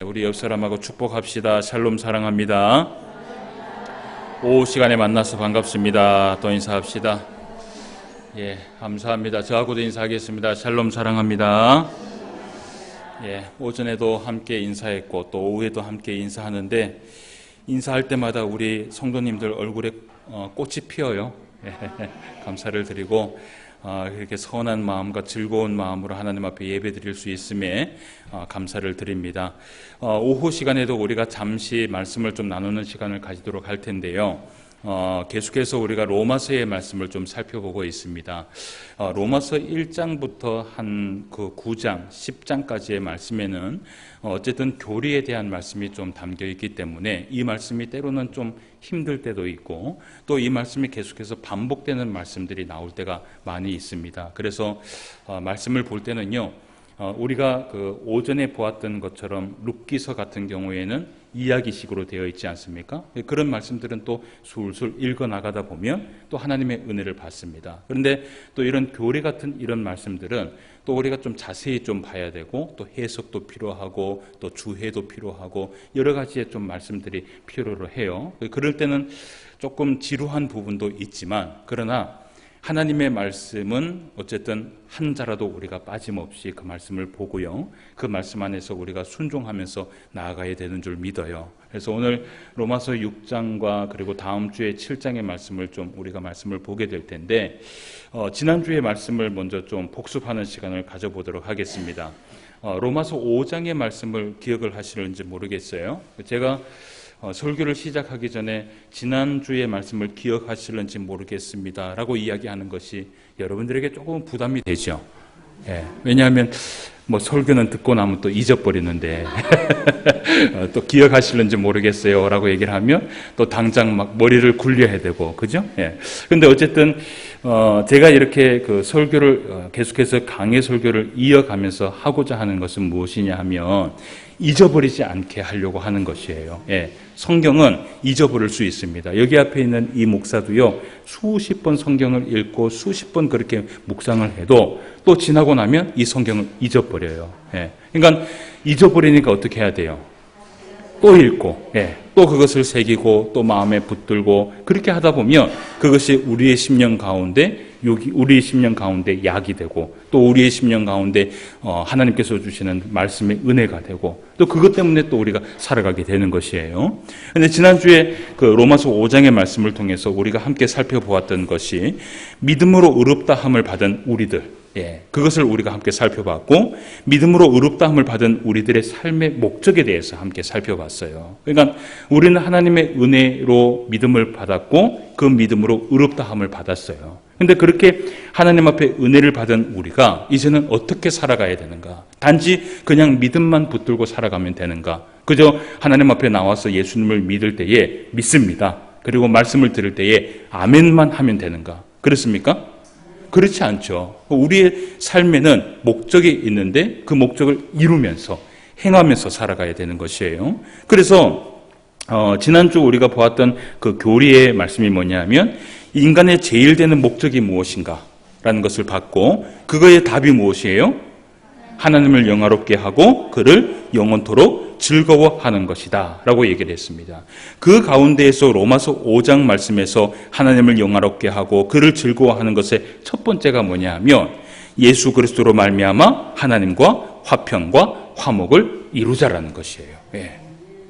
우리 옆 사람하고 축복합시다. 샬롬 사랑합니다. 오후 시간에 만나서 반갑습니다. 또 인사합시다. 감사합니다. 저하고도 인사하겠습니다. 샬롬 사랑합니다. 오전에도 함께 인사했고 또 오후에도 함께 인사하는데 인사할 때마다 우리 성도님들 얼굴에 꽃이 피어요. 감사를 드리고 이렇게 선한 마음과 즐거운 마음으로 하나님 앞에 예배 드릴 수 있음에 감사를 드립니다. 오후 시간에도 우리가 잠시 말씀을 좀 나누는 시간을 가지도록 할 텐데요. 계속해서 우리가 로마서의 말씀을 좀 살펴보고 있습니다. 로마서 1장부터 한 그 9장, 10장까지의 말씀에는 어쨌든 교리에 대한 말씀이 좀 담겨 있기 때문에 이 말씀이 때로는 좀 힘들 때도 있고 또 이 말씀이 계속해서 반복되는 말씀들이 나올 때가 많이 있습니다. 그래서 말씀을 볼 때는요, 우리가 그 오전에 보았던 것처럼 룻기서 같은 경우에는 이야기식으로 되어 있지 않습니까? 그런 말씀들은 또 술술 읽어 나가다 보면 또 하나님의 은혜를 받습니다. 그런데 또 이런 교리 같은 이런 말씀들은 또 우리가 좀 자세히 좀 봐야 되고 또 해석도 필요하고 또 주해도 필요하고 여러 가지의 좀 말씀들이 필요로 해요. 그럴 때는 조금 지루한 부분도 있지만 그러나 하나님의 말씀은 어쨌든 한 자라도 우리가 빠짐없이 그 말씀을 보고요, 그 말씀 안에서 우리가 순종하면서 나아가야 되는 줄 믿어요. 그래서 오늘 로마서 6장과 그리고 다음 주에 7장의 말씀을 좀 우리가 말씀을 보게 될 텐데 지난주의 말씀을 먼저 좀 복습하는 시간을 가져보도록 하겠습니다. 로마서 5장의 말씀을 기억을 하시는지 모르겠어요. 제가 설교를 시작하기 전에 지난주의 말씀을 기억하실는지 모르겠습니다 라고 이야기하는 것이 여러분들에게 조금 부담이 되죠. 왜냐하면 설교는 듣고 나면 또 잊어버리는데 또 기억하실는지 모르겠어요 라고 얘기를 하면 또 당장 막 머리를 굴려야 되고, 그죠? 근데 어쨌든 제가 이렇게 그 설교를 계속해서 강의 설교를 이어가면서 하고자 하는 것은 무엇이냐 하면 잊어버리지 않게 하려고 하는 것이에요. 성경은 잊어버릴 수 있습니다. 여기 앞에 있는 이 목사도요, 수십 번 성경을 읽고 수십 번 그렇게 묵상을 해도 또 지나고 나면 이 성경을 잊어버려요. 그러니까 잊어버리니까 어떻게 해야 돼요? 또 읽고, 또 그것을 새기고 또 마음에 붙들고 그렇게 하다 보면 그것이 우리의 심령 가운데 우리의 심령 가운데 약이 되고 또 우리의 심령 가운데 하나님께서 주시는 말씀의 은혜가 되고 또 그것 때문에 또 우리가 살아가게 되는 것이에요. 그런데 지난주에 그 로마서 5장의 말씀을 통해서 우리가 함께 살펴보았던 것이 믿음으로 의롭다함을 받은 우리들, 그것을 우리가 함께 살펴봤고 믿음으로 의롭다함을 받은 우리들의 삶의 목적에 대해서 함께 살펴봤어요. 그러니까 우리는 하나님의 은혜로 믿음을 받았고 그 믿음으로 의롭다함을 받았어요. 근데 그렇게 하나님 앞에 은혜를 받은 우리가 이제는 어떻게 살아가야 되는가? 단지 그냥 믿음만 붙들고 살아가면 되는가? 그저 하나님 앞에 나와서 예수님을 믿을 때에 믿습니다. 그리고 말씀을 들을 때에 아멘만 하면 되는가? 그렇습니까? 그렇지 않죠. 우리의 삶에는 목적이 있는데 그 목적을 이루면서 행하면서 살아가야 되는 것이에요. 그래서 지난주 우리가 보았던 그 교리의 말씀이 뭐냐면 인간의 제일 되는 목적이 무엇인가 라는 것을 봤고 그거의 답이 무엇이에요? 하나님을 영화롭게 하고 그를 영원토록 즐거워하는 것이다 라고 얘기를 했습니다. 그 가운데에서 로마서 5장 말씀에서 하나님을 영화롭게 하고 그를 즐거워하는 것의 첫 번째가 뭐냐 하면 예수 그리스도로 말미암아 하나님과 화평과 화목을 이루자라는 것이에요.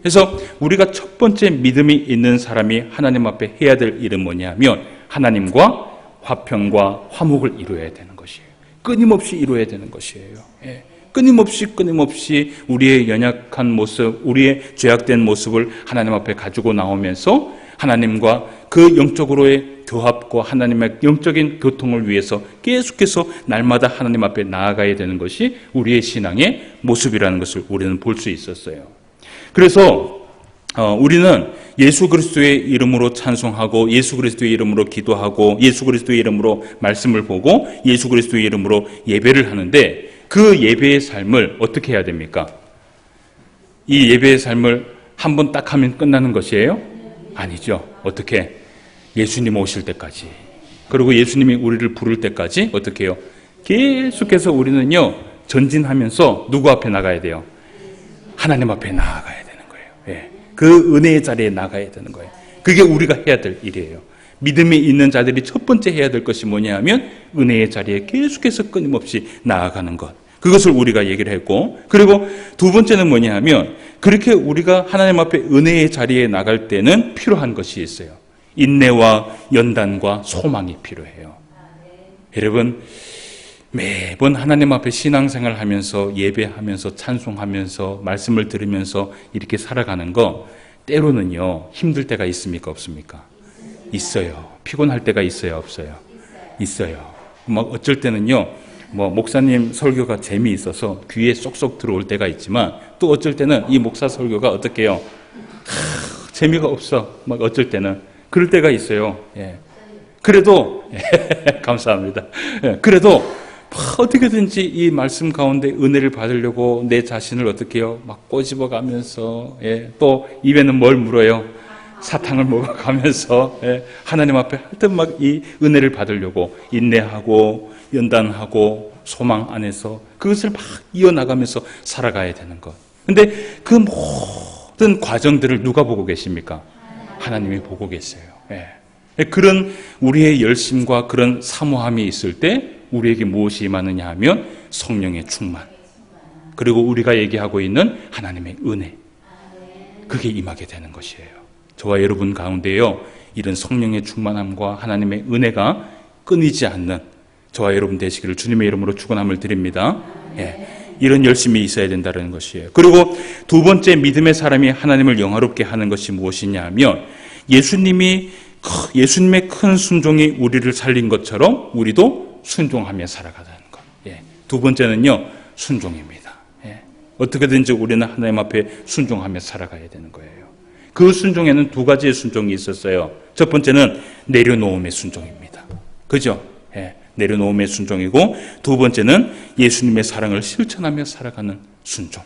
그래서 우리가 첫 번째 믿음이 있는 사람이 하나님 앞에 해야 될 일은 뭐냐 하면 하나님과 화평과 화목을 이루어야 되는 것이에요. 끊임없이 이루어야 되는 것이에요. 끊임없이 우리의 연약한 모습, 우리의 죄악된 모습을 하나님 앞에 가지고 나오면서 하나님과 그 영적으로의 교합과 하나님의 영적인 교통을 위해서 계속해서 날마다 하나님 앞에 나아가야 되는 것이 우리의 신앙의 모습이라는 것을 우리는 볼 수 있었어요. 그래서 우리는 예수 그리스도의 이름으로 찬송하고 예수 그리스도의 이름으로 기도하고 예수 그리스도의 이름으로 말씀을 보고 예수 그리스도의 이름으로 예배를 하는데 그 예배의 삶을 어떻게 해야 됩니까? 이 예배의 삶을 한 번 딱 하면 끝나는 것이에요? 아니죠. 어떻게? 예수님 오실 때까지, 그리고 예수님이 우리를 부를 때까지 어떻게 해요? 계속해서 우리는요 전진하면서 누구 앞에 나가야 돼요? 하나님 앞에 나아가야 되는 거예요. 예. 그 은혜의 자리에 나가야 되는 거예요. 그게 우리가 해야 될 일이에요. 믿음이 있는 자들이 첫 번째 해야 될 것이 뭐냐 하면 은혜의 자리에 계속해서 끊임없이 나아가는 것. 그것을 우리가 얘기를 했고, 그리고 두 번째는 뭐냐 하면 그렇게 우리가 하나님 앞에 은혜의 자리에 나갈 때는 필요한 것이 있어요. 인내와 연단과 소망이 필요해요. 여러분, 매번 하나님 앞에 신앙생활 하면서 예배하면서 찬송하면서 말씀을 들으면서 이렇게 살아가는 거 때로는요 힘들 때가 있습니까? 없습니까? 있어요. 피곤할 때가 있어요? 없어요? 있어요. 막 어쩔 때는요 목사님 설교가 재미있어서 귀에 쏙쏙 들어올 때가 있지만 또 어쩔 때는 이 목사 설교가 어떻게 해요? 재미가 없어. 막 어쩔 때는 그럴 때가 있어요. 예. 그래도 감사합니다. 예. 그래도 어떻게든지 이 말씀 가운데 은혜를 받으려고 내 자신을 어떻게 해요? 막 꼬집어 가면서 또 입에는 뭘 물어요? 사탕을 먹어가면서 하나님 앞에 하여튼 막 이 은혜를 받으려고 인내하고 연단하고 소망 안에서 그것을 막 이어나가면서 살아가야 되는 것. 근데 그 모든 과정들을 누가 보고 계십니까? 하나님이 보고 계세요. 그런 우리의 열심과 그런 사모함이 있을 때 우리에게 무엇이 임하느냐 하면 성령의 충만, 그리고 우리가 얘기하고 있는 하나님의 은혜, 그게 임하게 되는 것이에요. 저와 여러분 가운데요 이런 성령의 충만함과 하나님의 은혜가 끊이지 않는 저와 여러분 되시기를 주님의 이름으로 축원함을 드립니다. 이런 열심이 있어야 된다는 것이에요. 그리고 두 번째 믿음의 사람이 하나님을 영화롭게 하는 것이 무엇이냐 하면 예수님의 큰 순종이 우리를 살린 것처럼 우리도 순종하며 살아가자는 것. 두 번째는요 순종입니다. 어떻게든지 우리는 하나님 앞에 순종하며 살아가야 되는 거예요. 그 순종에는 두 가지의 순종이 있었어요. 첫 번째는 내려놓음의 순종입니다. 그죠? 내려놓음의 순종이고, 두 번째는 예수님의 사랑을 실천하며 살아가는 순종.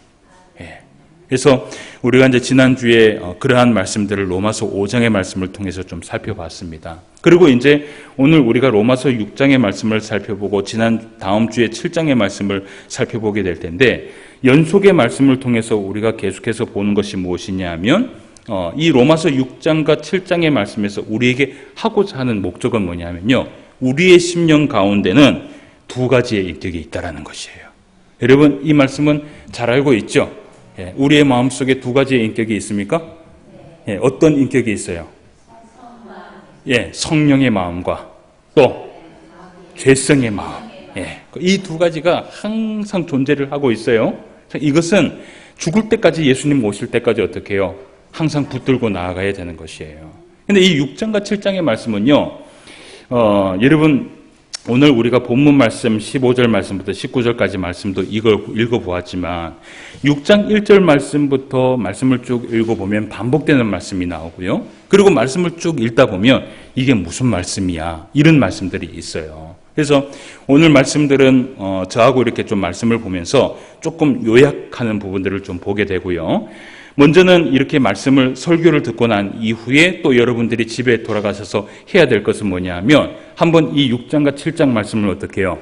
그래서 우리가 이제 지난주에 그러한 말씀들을 로마서 5장의 말씀을 통해서 좀 살펴봤습니다. 그리고 이제 오늘 우리가 로마서 6장의 말씀을 살펴보고 다음 주에 7장의 말씀을 살펴보게 될 텐데, 연속의 말씀을 통해서 우리가 계속해서 보는 것이 무엇이냐 하면 이 로마서 6장과 7장의 말씀에서 우리에게 하고자 하는 목적은 뭐냐면요, 우리의 심령 가운데는 두 가지의 인격이 있다라는 것이에요. 여러분 이 말씀은 잘 알고 있죠? 우리의 마음속에 두 가지의 인격이 있습니까? 어떤 인격이 있어요? 성령의 마음과 또 죄성의 마음. 이 두 가지가 항상 존재를 하고 있어요. 이것은 죽을 때까지, 예수님 오실 때까지 어떻게 해요? 항상 붙들고 나아가야 되는 것이에요. 근데 이 6장과 7장의 말씀은요, 여러분 오늘 우리가 본문 말씀 15절 말씀부터 19절까지 말씀도 이걸 읽어보았지만 6장 1절 말씀부터 말씀을 쭉 읽어보면 반복되는 말씀이 나오고요. 그리고 말씀을 쭉 읽다 보면 이게 무슨 말씀이야? 이런 말씀들이 있어요. 그래서 오늘 말씀들은 저하고 이렇게 좀 말씀을 보면서 조금 요약하는 부분들을 좀 보게 되고요. 먼저는 이렇게 말씀을 설교를 듣고 난 이후에 또 여러분들이 집에 돌아가셔서 해야 될 것은 뭐냐 하면 한번 이 6장과 7장 말씀을 어떻게 해요?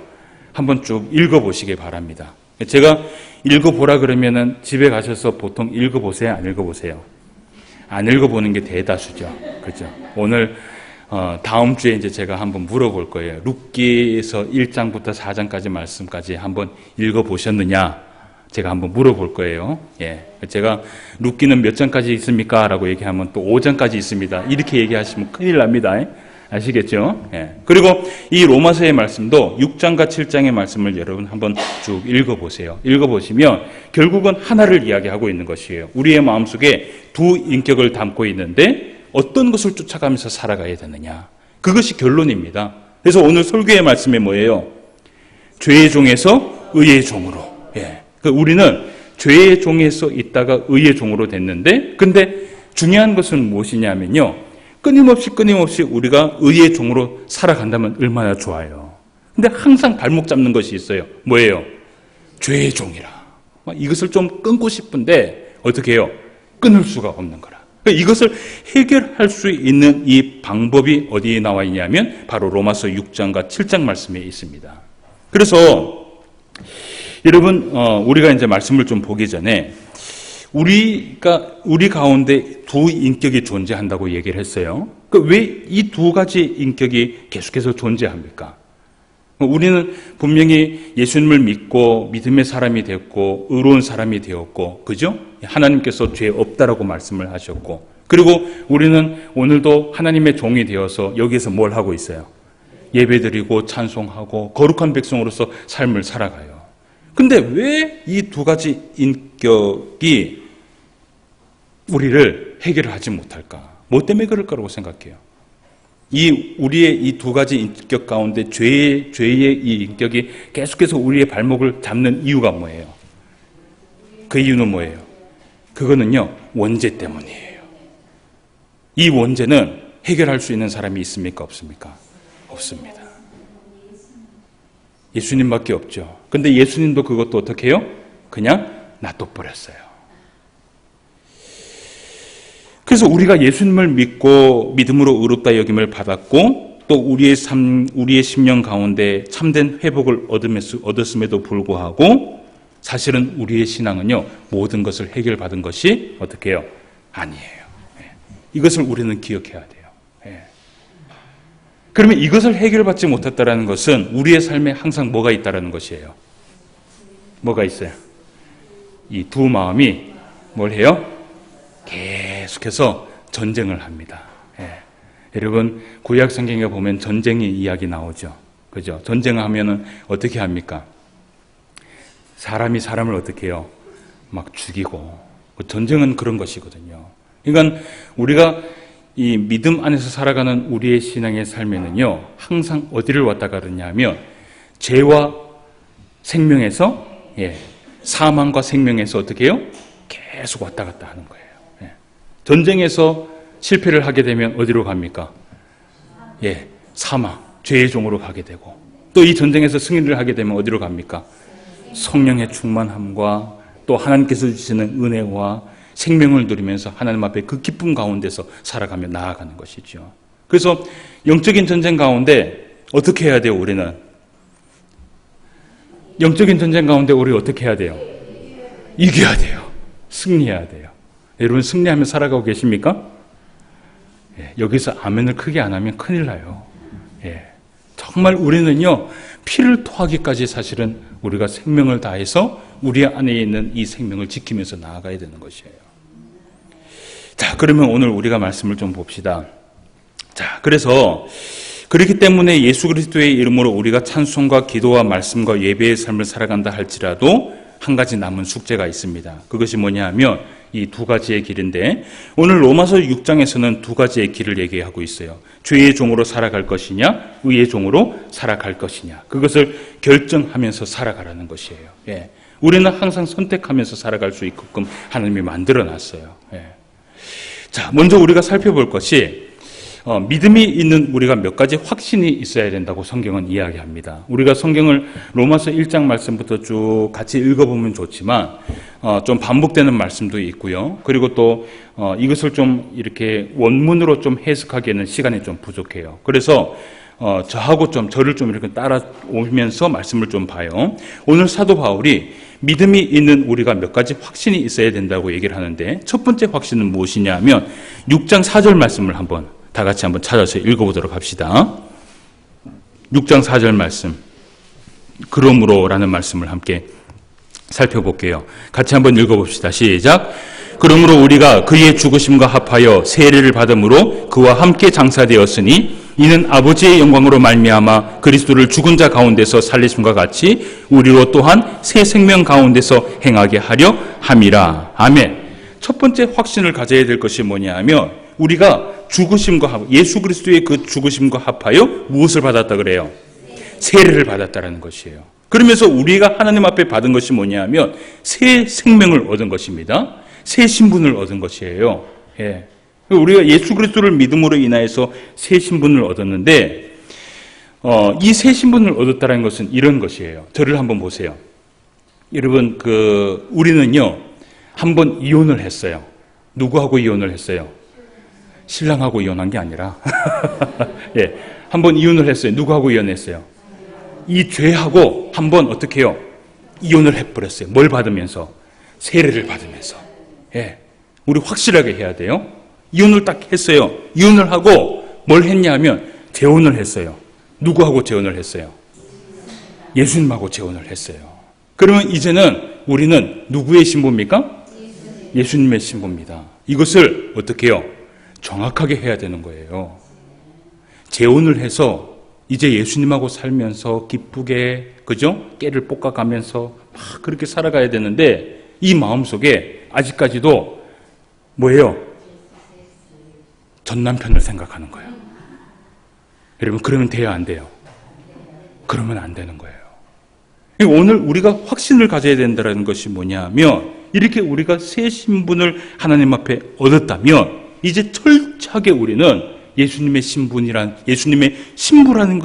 한번 쭉 읽어보시기 바랍니다. 제가 읽어보라 그러면은 집에 가셔서 보통 읽어보세요? 안 읽어보세요? 안 읽어보는 게 대다수죠. 그죠? 오늘 다음 주에 이제 제가 한번 물어볼 거예요. 룻기에서 1장부터 4장까지 말씀까지 한번 읽어보셨느냐? 제가 한번 물어볼 거예요. 제가 룻기는 몇 장까지 있습니까? 라고 얘기하면 또 5장까지 있습니다. 이렇게 얘기하시면 큰일 납니다. 아시겠죠? 그리고 이 로마서의 말씀도 6장과 7장의 말씀을 여러분 한번 쭉 읽어보세요. 읽어보시면 결국은 하나를 이야기하고 있는 것이에요. 우리의 마음속에 두 인격을 담고 있는데 어떤 것을 쫓아가면서 살아가야 되느냐. 그것이 결론입니다. 그래서 오늘 설교의 말씀이 뭐예요? 죄의 종에서 의의 종으로. 우리는 죄의 종에서 있다가 의의 종으로 됐는데, 근데 중요한 것은 무엇이냐면요, 끊임없이 우리가 의의 종으로 살아간다면 얼마나 좋아요. 근데 항상 발목 잡는 것이 있어요. 뭐예요? 죄의 종이라. 이것을 좀 끊고 싶은데 어떻게 해요? 끊을 수가 없는 거라. 이것을 해결할 수 있는 이 방법이 어디에 나와 있냐면 바로 로마서 6장과 7장 말씀에 있습니다. 그래서 여러분, 우리가 이제 말씀을 좀 보기 전에 우리 가운데 두 인격이 존재한다고 얘기를 했어요. 왜 이 두 가지 인격이 계속해서 존재합니까? 우리는 분명히 예수님을 믿고 믿음의 사람이 됐고 의로운 사람이 되었고, 그죠? 하나님께서 죄 없다라고 말씀을 하셨고, 그리고 우리는 오늘도 하나님의 종이 되어서 여기에서 뭘 하고 있어요? 예배드리고 찬송하고 거룩한 백성으로서 삶을 살아가요. 근데 왜 이 두 가지 인격이 우리를 해결하지 못할까? 뭐 때문에 그럴 거라고 생각해요? 우리의 이 두 가지 인격 가운데 죄의 이 인격이 계속해서 우리의 발목을 잡는 이유가 뭐예요? 그 이유는 뭐예요? 그거는요, 원죄 때문이에요. 이 원죄는 해결할 수 있는 사람이 있습니까? 없습니까? 없습니다. 예수님밖에 없죠. 근데 예수님도 그것도 어떻게 해요? 그냥 놔둬버렸어요. 그래서 우리가 예수님을 믿고 믿음으로 의롭다 여김을 받았고, 또 우리의 심령 가운데 참된 회복을 얻었음에도 불구하고 사실은 우리의 신앙은요, 모든 것을 해결받은 것이 어떻게 해요? 아니에요. 이것을 우리는 기억해야 돼요. 그러면 이것을 해결받지 못했다는 것은 우리의 삶에 항상 뭐가 있다는 것이에요? 뭐가 있어요? 이 두 마음이 뭘 해요? 계속해서 전쟁을 합니다. 여러분, 구약 성경에 보면 전쟁의 이야기 나오죠. 그죠? 전쟁을 하면은 어떻게 합니까? 사람이 사람을 어떻게 해요? 막 죽이고. 전쟁은 그런 것이거든요. 그러니까 우리가 이 믿음 안에서 살아가는 우리의 신앙의 삶에는요, 항상 어디를 왔다 가느냐 하면 죄와 생명에서, 사망과 생명에서 어떻게 해요? 계속 왔다 갔다 하는 거예요. 전쟁에서 실패를 하게 되면 어디로 갑니까? 사망, 죄의 종으로 가게 되고, 또 이 전쟁에서 승리를 하게 되면 어디로 갑니까? 성령의 충만함과 또 하나님께서 주시는 은혜와 생명을 누리면서 하나님 앞에 그 기쁨 가운데서 살아가며 나아가는 것이죠. 그래서 영적인 전쟁 가운데 어떻게 해야 돼요? 우리는 영적인 전쟁 가운데 우리 어떻게 해야 돼요? 이겨야 돼요. 승리해야 돼요. 여러분, 승리하며 살아가고 계십니까? 여기서 아멘을 크게 안 하면 큰일 나요. 정말 우리는요, 피를 토하기까지 사실은 우리가 생명을 다해서 우리 안에 있는 이 생명을 지키면서 나아가야 되는 것이에요. 자, 그러면 오늘 우리가 말씀을 좀 봅시다. 자, 그래서 그렇기 때문에 예수 그리스도의 이름으로 우리가 찬송과 기도와 말씀과 예배의 삶을 살아간다 할지라도 한 가지 남은 숙제가 있습니다. 그것이 뭐냐 하면 이 두 가지의 길인데, 오늘 로마서 6장에서는 두 가지의 길을 얘기하고 있어요. 죄의 종으로 살아갈 것이냐, 의의 종으로 살아갈 것이냐, 그것을 결정하면서 살아가라는 것이에요. 우리는 항상 선택하면서 살아갈 수 있게끔 하나님이 만들어놨어요. 자, 먼저 우리가 살펴볼 것이 믿음이 있는 우리가 몇 가지 확신이 있어야 된다고 성경은 이야기합니다. 우리가 성경을 로마서 1장 말씀부터 쭉 같이 읽어보면 좋지만 좀 반복되는 말씀도 있고요. 그리고 또 이것을 좀 이렇게 원문으로 좀 해석하기에는 시간이 좀 부족해요. 그래서 저를 좀 이렇게 따라오면서 말씀을 좀 봐요. 오늘 사도 바울이 믿음이 있는 우리가 몇 가지 확신이 있어야 된다고 얘기를 하는데, 첫 번째 확신은 무엇이냐 하면 6장 4절 말씀을 다 같이 한번 찾아서 읽어보도록 합시다. 6장 4절 말씀, 그러므로라는 말씀을 함께 살펴볼게요. 같이 한번 읽어봅시다. 시작. 그러므로 우리가 그의 죽으심과 합하여 세례를 받음으로 그와 함께 장사되었으니 이는 아버지의 영광으로 말미암아 그리스도를 죽은 자 가운데서 살리심과 같이 우리로 또한 새 생명 가운데서 행하게 하려 함이라. 아멘. 첫 번째 확신을 가져야 될 것이 뭐냐 하면 우리가 예수 그리스도의 그 죽으심과 합하여 무엇을 받았다 그래요? 세례를 받았다라는 것이에요. 그러면서 우리가 하나님 앞에 받은 것이 뭐냐 하면 새 생명을 얻은 것입니다. 새 신분을 얻은 것이에요. 우리가 예수 그리스도를 믿음으로 인하여서 새 신분을 얻었는데, 이 새 신분을 얻었다는 것은 이런 것이에요. 저를 한번 보세요. 여러분, 우리는요, 한번 이혼을 했어요. 누구하고 이혼을 했어요? 신랑하고 이혼한 게 아니라, 한번 이혼을 했어요. 누구하고 이혼했어요? 이 죄하고 한번 어떻게 해요? 이혼을 해버렸어요. 뭘 받으면서? 세례를 받으면서. 예, 우리 확실하게 해야 돼요. 이혼을 딱 했어요. 이혼을 하고 뭘 했냐면 재혼을 했어요. 누구하고 재혼을 했어요? 예수님하고 재혼을 했어요. 그러면 이제는 우리는 누구의 신부입니까? 예수님의 신부입니다. 이것을 어떻게 해요? 정확하게 해야 되는 거예요. 재혼을 해서 이제 예수님하고 살면서 기쁘게, 그죠? 깨를 볶아가면서 막 그렇게 살아가야 되는데 이 마음속에 아직까지도 뭐예요? 전 남편을 생각하는 거예요. 여러분, 그러면 돼요, 안 돼요? 그러면 안 되는 거예요. 오늘 우리가 확신을 가져야 된다는 것이 뭐냐면, 이렇게 우리가 새 신분을 하나님 앞에 얻었다면 이제 철저하게 우리는 예수님의 예수님의 신부라는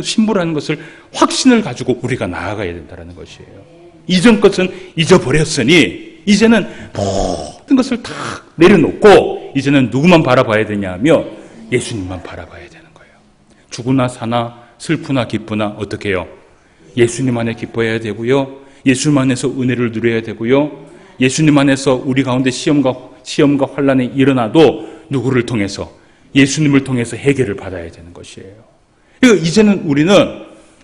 것을 확신을 가지고 우리가 나아가야 된다는 것이에요. 이전 것은 잊어버렸으니 이제는 모든 것을 다 내려놓고 이제는 누구만 바라봐야 되냐 하면 예수님만 바라봐야 되는 거예요. 죽으나 사나 슬프나 기쁘나 어떻게 해요? 예수님 안에 기뻐해야 되고요. 예수님 안에서 은혜를 누려야 되고요. 예수님 안에서 우리 가운데 시험과 환난이 일어나도 누구를 통해서? 예수님을 통해서 해결을 받아야 되는 것이에요. 그러니까 이제는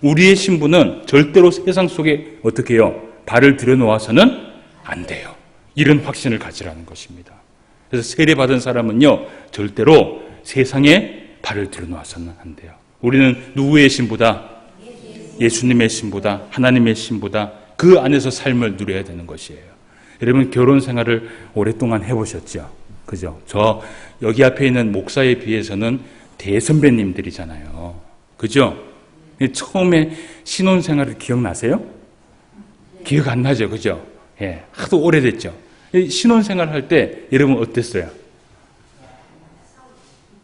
우리의 신부는 절대로 세상 속에 어떻게 해요? 발을 들여놓아서는 안 돼요. 이런 확신을 가지라는 것입니다. 그래서 세례받은 사람은요, 절대로 세상에 발을 들여놓아서는 안 돼요. 우리는 누구의 신부다? 예수님의 신부다. 하나님의 신부다. 그 안에서 삶을 누려야 되는 것이에요. 여러분, 결혼 생활을 오랫동안 해보셨죠? 그죠? 여기 앞에 있는 목사에 비해서는 대선배님들이잖아요. 그죠? 처음에 신혼생활을 기억나세요? 기억 안 나죠? 그죠? 예, 하도 오래됐죠? 신혼생활 할 때 여러분 어땠어요?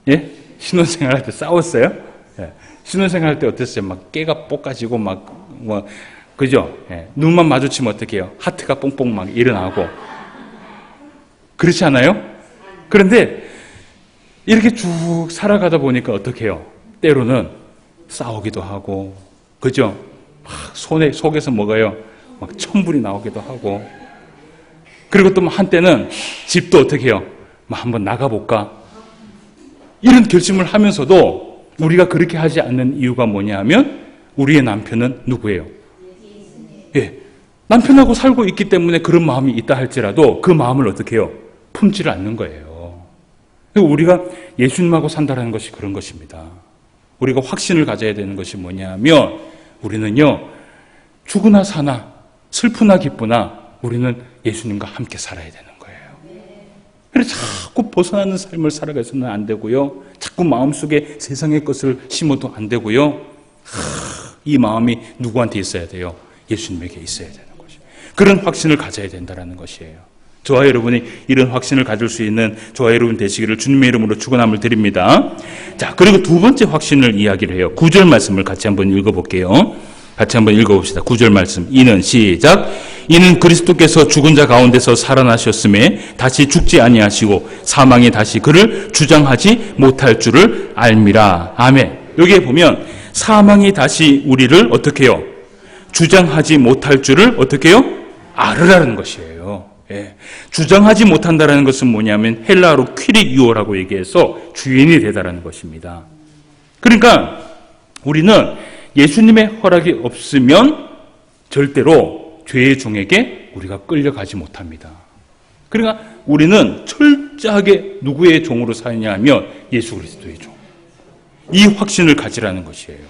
예? 신혼생활 할 때 싸웠어요? 예. 신혼생활 할 때 어땠어요? 막 깨가 볶아지고 그죠? 예. 눈만 마주치면 어떻게 해요? 하트가 뽕뽕 막 일어나고. 그렇지 않아요? 그런데 이렇게 쭉 살아가다 보니까 어떻게 해요? 때로는 싸우기도 하고, 그죠? 막 속에서 뭐가요? 막 천불이 나오기도 하고. 그리고 또 한때는 집도 어떻게 해요? 막 한번 나가볼까? 이런 결심을 하면서도 우리가 그렇게 하지 않는 이유가 뭐냐 하면 우리의 남편은 누구예요? 예, 남편하고 살고 있기 때문에 그런 마음이 있다 할지라도 그 마음을 어떻게 해요? 품지를 않는 거예요. 우리가 예수님하고 산다는 것이 그런 것입니다. 우리가 확신을 가져야 되는 것이 뭐냐 하면 우리는요, 죽으나 사나 슬프나 기쁘나 우리는 예수님과 함께 살아야 되는 거예요. 그래서 자꾸 벗어나는 삶을 살아가서는 안 되고요. 자꾸 마음속에 세상의 것을 심어도 안 되고요. 이 마음이 누구한테 있어야 돼요? 예수님에게 있어야 되는 것이에요. 그런 확신을 가져야 된다는 것이에요. 저와 여러분이 이런 확신을 가질 수 있는 저와 여러분 되시기를 주님의 이름으로 축원함을 드립니다. 자, 그리고 두 번째 확신을 이야기를 해요. 9절 말씀을 같이 한번 읽어볼게요. 같이 한번 읽어봅시다. 9절 말씀. 이는 시작. 이는 그리스도께서 죽은 자 가운데서 살아나셨음에 다시 죽지 아니하시고 사망이 다시 그를 주장하지 못할 줄을 알미라. 아멘. 여기에 보면 사망이 다시 우리를 어떻게 해요? 주장하지 못할 줄을 어떻게 해요? 알으라는 것이에요. 예. 주장하지 못한다는 것은 뭐냐면 헬라어로 퀴리유오라고 얘기해서 주인이 되다라는 것입니다. 그러니까 우리는 예수님의 허락이 없으면 절대로 죄의 종에게 우리가 끌려가지 못합니다. 그러니까 우리는 철저하게 누구의 종으로 사느냐 하면 예수 그리스도의 종. 이 확신을 가지라는 것이에요.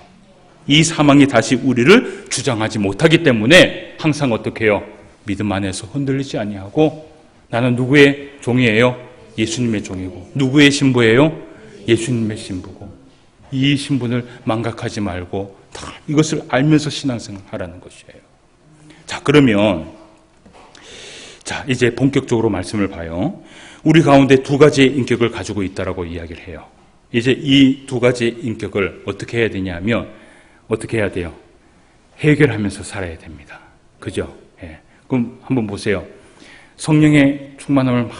이 사망이 다시 우리를 주장하지 못하기 때문에 항상 어떻게 해요? 믿음 안에서 흔들리지 아니하고 나는 누구의 종이에요? 예수님의 종이고. 누구의 신부예요? 예수님의 신부고. 이 신분을 망각하지 말고 다 이것을 알면서 신앙생활하라는 것이에요. 자, 그러면 이제 본격적으로 말씀을 봐요. 우리 가운데 두 가지의 인격을 가지고 있다라고 이야기를 해요. 이제 이 두 가지의 인격을 어떻게 해야 되냐면 어떻게 해야 돼요? 해결하면서 살아야 됩니다. 그죠? 예. 그럼 한번 보세요. 성령의 충만함을 막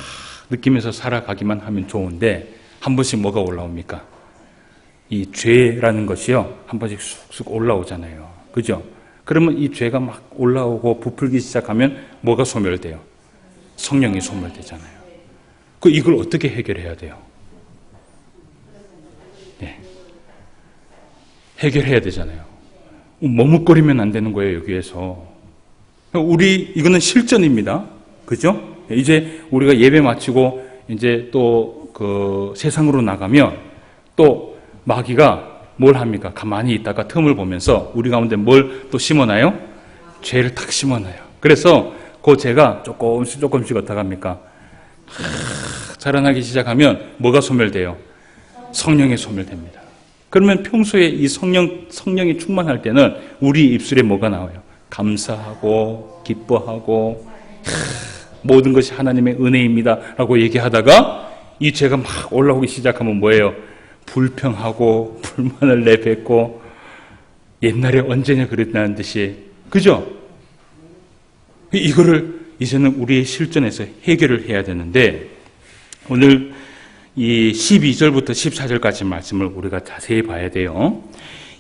느끼면서 살아가기만 하면 좋은데 한 번씩 뭐가 올라옵니까? 이 죄라는 것이요, 한 번씩 쑥쑥 올라오잖아요. 그죠? 그러면 이 죄가 막 올라오고 부풀기 시작하면 뭐가 소멸돼요? 성령이 소멸되잖아요. 이걸 어떻게 해결해야 돼요? 네. 해결해야 되잖아요. 머뭇거리면 안 되는 거예요, 여기에서. 이거는 실전입니다. 그죠? 이제 우리가 예배 마치고 이제 또 세상으로 나가면 또 마귀가 뭘 합니까? 가만히 있다가 틈을 보면서 우리 가운데 뭘 또 심어놔요? 죄를 탁 심어놔요. 그래서 그 죄가 조금씩 어떻게 합니까? 자라나기 시작하면 뭐가 소멸돼요? 성령이 소멸됩니다. 그러면 평소에 이 성령이 충만할 때는 우리 입술에 뭐가 나와요? 감사하고 기뻐하고 모든 것이 하나님의 은혜입니다 라고 얘기하다가 이 죄가 막 올라오기 시작하면 뭐예요? 불평하고 불만을 내뱉고 옛날에 언제냐 그랬다는 듯이, 그죠? 이거를 이제는 우리의 실전에서 해결을 해야 되는데, 오늘 이 12절부터 14절까지 말씀을 우리가 자세히 봐야 돼요.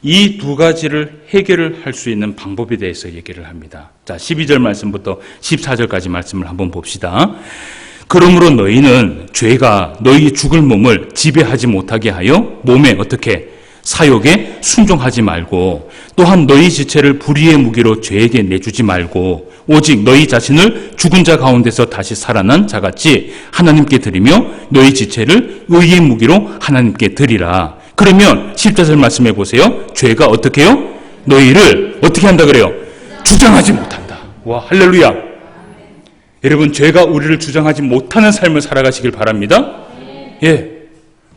이 두 가지를 해결을 할 수 있는 방법에 대해서 얘기를 합니다. 자, 12절 말씀부터 14절까지 말씀을 한번 봅시다. 그러므로 너희는 죄가 너희 죽을 몸을 지배하지 못하게 하여 몸에 어떻게 사욕에 순종하지 말고, 또한 너희 지체를 불의의 무기로 죄에게 내주지 말고 오직 너희 자신을 죽은 자 가운데서 다시 살아난 자같이 하나님께 드리며 너희 지체를 의의 무기로 하나님께 드리라. 그러면 14절 말씀해 보세요. 죄가 어떻게 해요? 너희를 어떻게 한다 그래요? 주장하지 못한다. 와, 할렐루야. 여러분, 죄가 우리를 주장하지 못하는 삶을 살아가시길 바랍니다. 예.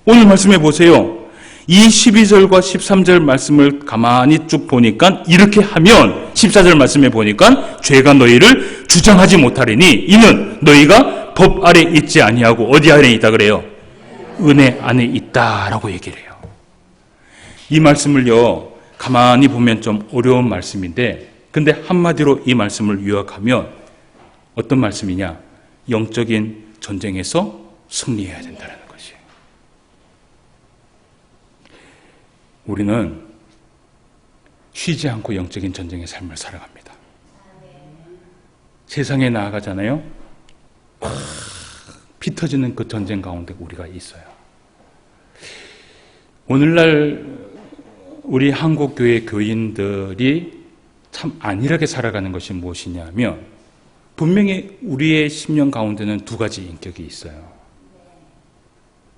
오늘 말씀해 보세요. 이 12절과 13절 말씀을 가만히 쭉 보니까 이렇게 하면 14절 말씀에 보니까 죄가 너희를 주장하지 못하리니 이는 너희가 법 아래 있지 아니하고 어디 아래 있다 그래요? 은혜 안에 있다라고 얘기를 해요. 이 말씀을요, 가만히 보면 좀 어려운 말씀인데, 근데 한마디로 이 말씀을 요약하면 어떤 말씀이냐? 영적인 전쟁에서 승리해야 된다는 것이에요. 우리는 쉬지 않고 영적인 전쟁의 삶을 살아갑니다. 세상에 나아가잖아요. 피 터지는 그 전쟁 가운데 우리가 있어요. 오늘날 우리 한국교회 교인들이 참 안일하게 살아가는 것이 무엇이냐면, 분명히 우리의 심령 가운데는 두 가지 인격이 있어요.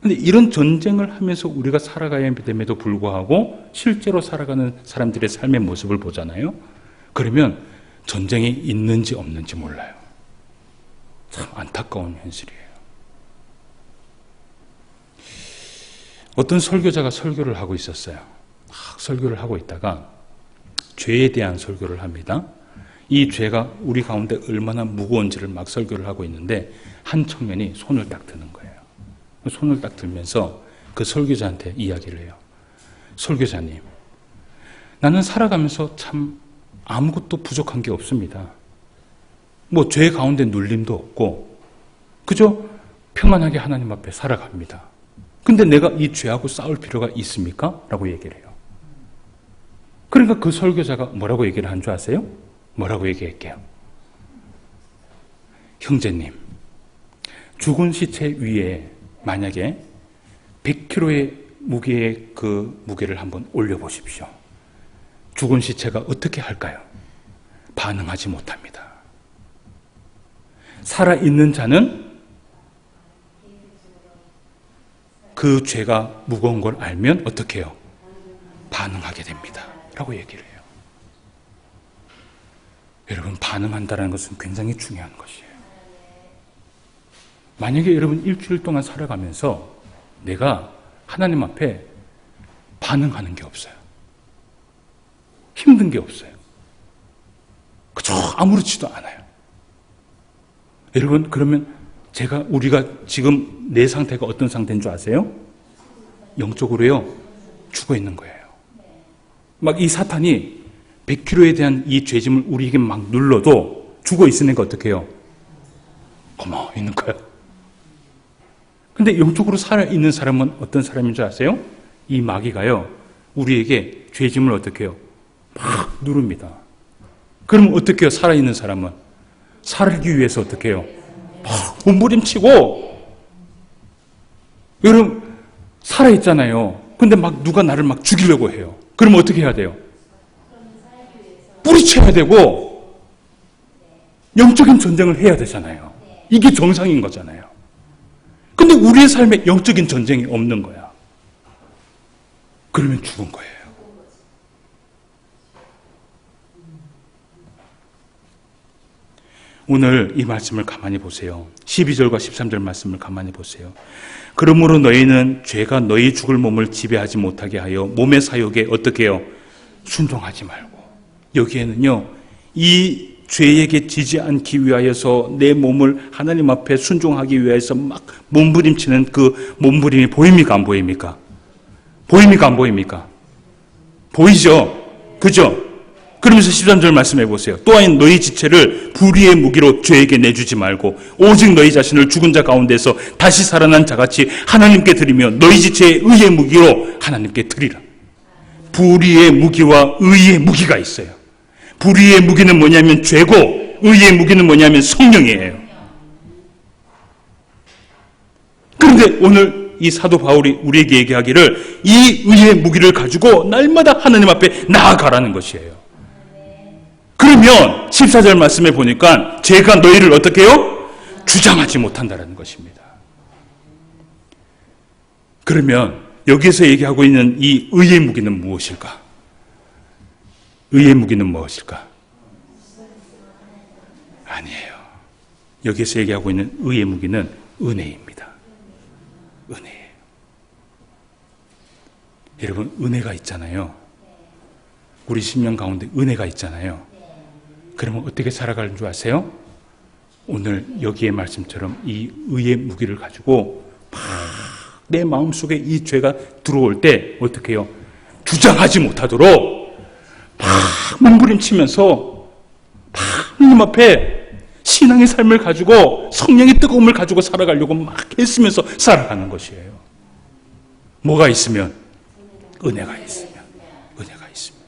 그런데 이런 전쟁을 하면서 우리가 살아가야 됨에도 불구하고 실제로 살아가는 사람들의 삶의 모습을 보잖아요. 그러면 전쟁이 있는지 없는지 몰라요. 참 안타까운 현실이에요. 어떤 설교자가 설교를 하고 있었어요. 설교를 하고 있다가 죄에 대한 설교를 합니다. 이 죄가 우리 가운데 얼마나 무거운지를 막 설교를 하고 있는데 한 청년이 손을 딱 드는 거예요. 손을 딱 들면서 그 설교자한테 이야기를 해요. 설교자님, 나는 살아가면서 참 아무것도 부족한 게 없습니다. 뭐 죄 가운데 눌림도 없고 그저 평안하게 하나님 앞에 살아갑니다. 근데 내가 이 죄하고 싸울 필요가 있습니까? 라고 얘기를 해요. 그러니까 그 설교자가 뭐라고 얘기를 한 줄 아세요? 뭐라고 얘기할게요? 형제님, 죽은 시체 위에 만약에 100kg의 무게의 그 무게를 한번 올려보십시오. 죽은 시체가 어떻게 할까요? 반응하지 못합니다. 살아있는 자는 그 죄가 무거운 걸 알면 어떻게 해요? 반응하게 됩니다. 라고 얘기를 해요. 여러분, 반응한다는 것은 굉장히 중요한 것이에요. 만약에 여러분 일주일 동안 살아가면서 내가 하나님 앞에 반응하는 게 없어요. 힘든 게 없어요. 그저 아무렇지도 않아요. 여러분, 그러면 우리가 지금 내 상태가 어떤 상태인 줄 아세요? 영적으로요, 죽어 있는 거예요. 막 이 사탄이 100kg에 대한 이 죄짐을 우리에게 막 눌러도 죽어 있으니까 어떻게 해요? 고마워 있는 거예요. 근데 영적으로 살아있는 사람은 어떤 사람인 줄 아세요? 이 마귀가요, 우리에게 죄짐을 어떻게 해요? 막 누릅니다. 그럼 어떻게 해요? 살아있는 사람은 살기 위해서 어떻게 해요? 막 몸부림치고 여러분, 살아있잖아요. 근데 막 누가 나를 막 죽이려고 해요. 그럼 어떻게 해야 돼요? 뿌리쳐야 되고, 영적인 전쟁을 해야 되잖아요. 이게 정상인 거잖아요. 근데 우리의 삶에 영적인 전쟁이 없는 거야. 그러면 죽은 거예요. 오늘 이 말씀을 가만히 보세요. 12절과 13절 말씀을 가만히 보세요. 그러므로 너희는 죄가 너희 죽을 몸을 지배하지 못하게 하여 몸의 사욕에 어떻게 해요? 순종하지 말고. 여기에는요, 이 죄에게 지지 않기 위하여서 내 몸을 하나님 앞에 순종하기 위해서 막 몸부림치는 그 몸부림이 보입니까? 안 보입니까? 보입니까? 안 보입니까? 보이죠? 그죠? 그러면서 13절 말씀해 보세요. 또한 너희 지체를 불의의 무기로 죄에게 내주지 말고 오직 너희 자신을 죽은 자 가운데서 다시 살아난 자같이 하나님께 드리며 너희 지체의 의의 무기로 하나님께 드리라. 불의의 무기와 의의 무기가 있어요. 불의의 무기는 뭐냐면 죄고 의의 무기는 뭐냐면 성령이에요. 그런데 오늘 이 사도 바울이 우리에게 얘기하기를 이 의의 무기를 가지고 날마다 하나님 앞에 나아가라는 것이에요. 그러면 14절 말씀에 보니까 죄가 너희를 어떻게 해요? 주장하지 못한다는 것입니다. 그러면 여기서 얘기하고 있는 이 의의 무기는 무엇일까? 의의 무기는 무엇일까? 아니에요. 여기서 얘기하고 있는 의의 무기는 은혜입니다. 은혜예요. 여러분, 은혜가 있잖아요. 우리 심령 가운데 은혜가 있잖아요. 그러면 어떻게 살아가는 줄 아세요? 오늘 여기의 말씀처럼 이 의의 무기를 가지고 막 내 마음속에 이 죄가 들어올 때 어떻게 해요? 주장하지 못하도록 막 몸부림치면서 막 하나님 앞에 신앙의 삶을 가지고 성령의 뜨거움을 가지고 살아가려고 막 애쓰면서 살아가는 것이에요. 뭐가 있으면? 은혜가 있으면. 은혜가 있으면.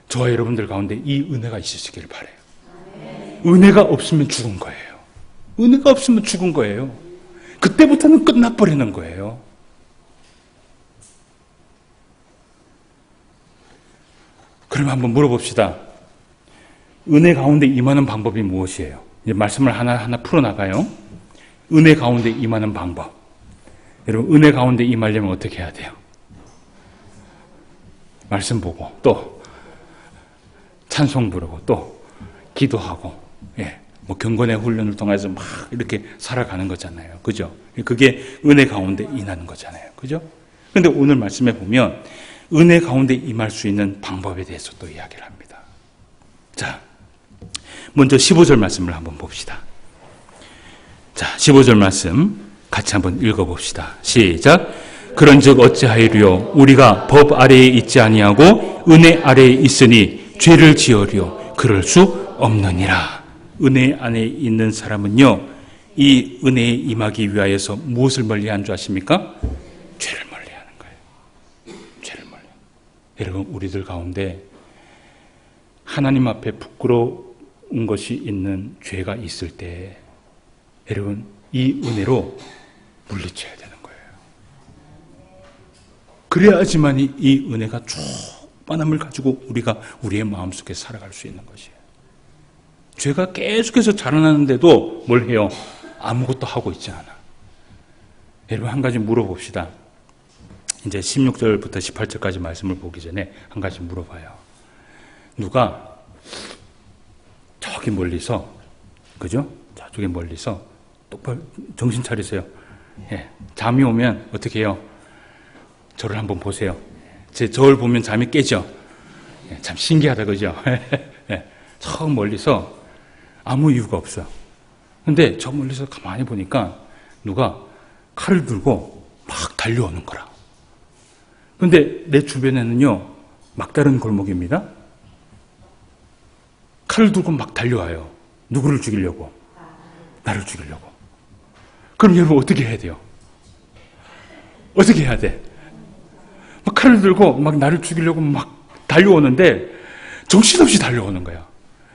저와 여러분들 가운데 이 은혜가 있으시기를 바라요. 은혜가 없으면 죽은 거예요. 은혜가 없으면 죽은 거예요. 그때부터는 끝나버리는 거예요. 그럼 한번 물어봅시다. 은혜 가운데 임하는 방법이 무엇이에요? 이제 말씀을 하나하나 풀어나가요. 은혜 가운데 임하는 방법. 여러분, 은혜 가운데 임하려면 어떻게 해야 돼요? 말씀 보고, 또 찬송 부르고, 또 기도하고, 뭐 경건의 훈련을 통해서 막 이렇게 살아가는 거잖아요. 그죠? 그게 은혜 가운데 임하는 거잖아요. 그죠? 그런데 오늘 말씀에 보면 은혜 가운데 임할 수 있는 방법에 대해서 또 이야기를 합니다. 자, 먼저 15절 말씀을 한번 봅시다. 자, 15절 말씀 같이 한번 읽어봅시다. 시작. 그런즉 어찌하리요? 우리가 법 아래에 있지 아니하고 은혜 아래에 있으니 죄를 지으려 그럴 수 없느니라. 은혜 안에 있는 사람은요, 이 은혜에 임하기 위하여서 무엇을 멀리하는 줄 아십니까? 죄를 멀리하는 거예요. 죄를 멀리. 여러분, 우리들 가운데 하나님 앞에 부끄러운 것이 있는 죄가 있을 때 여러분, 이 은혜로 물리쳐야 되는 거예요. 그래야지만이 이 은혜가 충만함을 가지고 우리가 우리의 마음속에 살아갈 수 있는 것이에요. 죄가 계속해서 자라나는데도 뭘 해요? 아무것도 하고 있지 않아. 여러분, 한 가지 물어봅시다. 이제 16절부터 18절까지 말씀을 보기 전에 한 가지 물어봐요. 누가 저기 멀리서, 그죠? 저쪽에 멀리서 똑바로 정신 차리세요. 잠이 오면 어떻게 해요? 저를 한번 보세요. 제 저를 보면 잠이 깨죠? 참 신기하다, 그죠? 저 멀리서 아무 이유가 없어요. 근데 저 멀리서 가만히 보니까 누가 칼을 들고 막 달려오는 거라. 근데 내 주변에는요, 막다른 골목입니다. 칼을 들고 막 달려와요. 누구를 죽이려고? 나를 죽이려고. 그럼 여러분 어떻게 해야 돼요? 어떻게 해야 돼? 막 칼을 들고 막 나를 죽이려고 막 달려오는데 정신없이 달려오는 거야.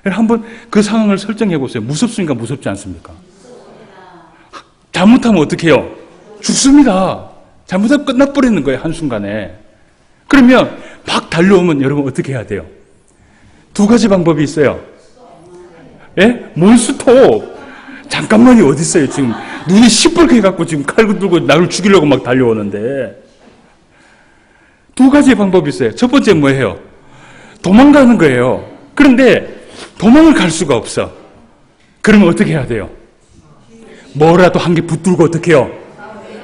한번 그 상황을 설정해 보세요. 무섭습니까? 무섭지 않습니까? 잘못하면 어떻게 해요? 죽습니다. 잘못하면 끝나버리는 거예요, 한순간에. 그러면 막 달려오면 여러분 어떻게 해야 돼요? 두 가지 방법이 있어요. 예? 뭔 스톱? 잠깐만이 어디 있어요? 지금 눈이 시뻘게 해갖고 지금 칼 들고 나를 죽이려고 막 달려오는데. 두 가지 방법이 있어요. 첫 번째 뭐예요? 도망가는 거예요. 그런데 도망을 갈 수가 없어. 그러면 어떻게 해야 돼요? 뭐라도 한 개 붙들고 어떻게 해요?